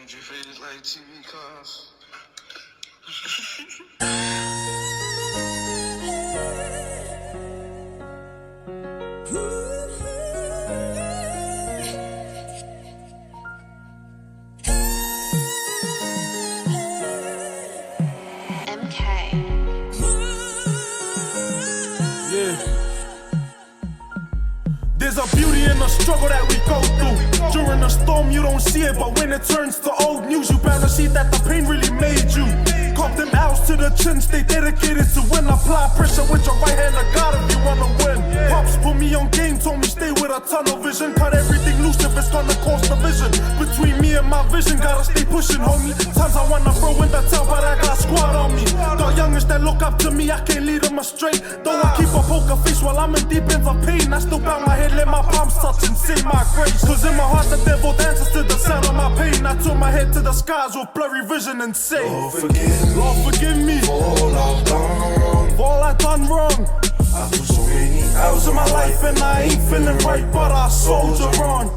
Your face like TV cars. There's a beauty in the struggle that we go through. During the storm you don't see it, but when it turns to old news, you better see that the pain really made you. Cop them L's to the chin, stay dedicated to win. Apply pressure with your right hand to God if you wanna win. Pops put me on game, told me stay with a tunnel vision. Cut everything loose if it's gonna cause division. Between me and my vision, gotta stay pushing, homie. Times I wanna throw in the towel, but I got squad on me. Got youngers that look up to me, I can't lead them astray. Though I keep a poker face while I'm in deep ends of pain, I still bow my head, let my palms touch and say my grace. Cause in my heart the devil dances to the sound of my pain. I turn my head to the skies with blurry vision and say, Lord forgive me for all I've done wrong. For all I've done wrong. I took so many hours in my life and I ain't feeling right, but I soldier on.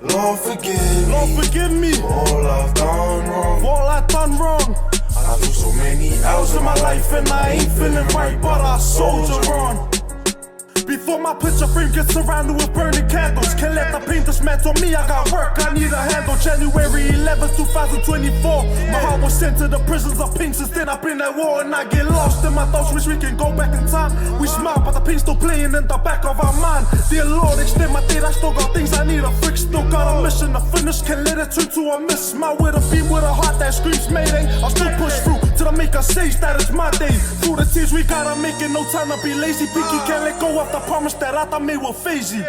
Lord forgive me for all I've done wrong. For all I've done wrong. I took so many hours in my life and I ain't feeling right, but I soldier on. Before my picture frame gets surrounded with burning candles, can't let the pain dismantle me, I got work, I need a handle. January 11th, 2024. My heart was sent to the prisons of pain. Since then I've been at war and I get lost in my thoughts. Wish we can go back in time. We smile but the pain's still playing in the back of our mind. Dear Lord, extend my date, I still got things I need to fix. Still got a mission to finish, can't let it turn to a miss. Smile with a beam with a heart that screams mayday. I'll still push through till I make a stage, that is my day. Through the tears we gotta make it, no time to be lazy. Pinky can't let go of the promise that I thought made will phase you.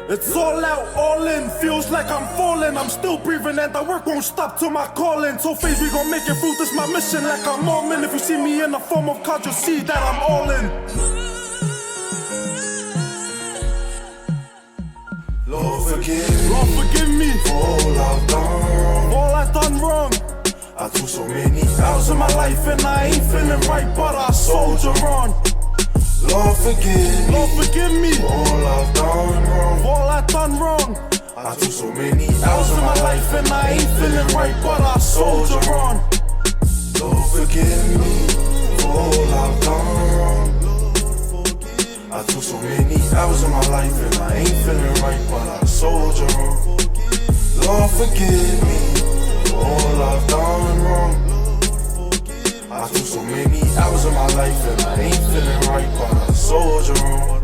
It's all out, all in, feels like I'm falling. I'm still breathing and the work won't stop till my calling. So phase we gon' make it through, this my mission like I'm Mormon. If you see me in the form of God, you'll see that I'm all in. Lord forgive me for all I've done wrong. For all I've done wrong. I took so many hours in my life and I ain't feeling right, but I soldier on. Lord forgive me for all I've done wrong. For all I've done wrong. I took so many hours in my life and I ain't feeling right, but I soldier on. Lord forgive me for all I've done wrong. I took so many hours in my life and I ain't feeling right, but I soldier on. Lord forgive me for all I've done wrong. I took so many hours of my life and I ain't feeling right, but I soldier on.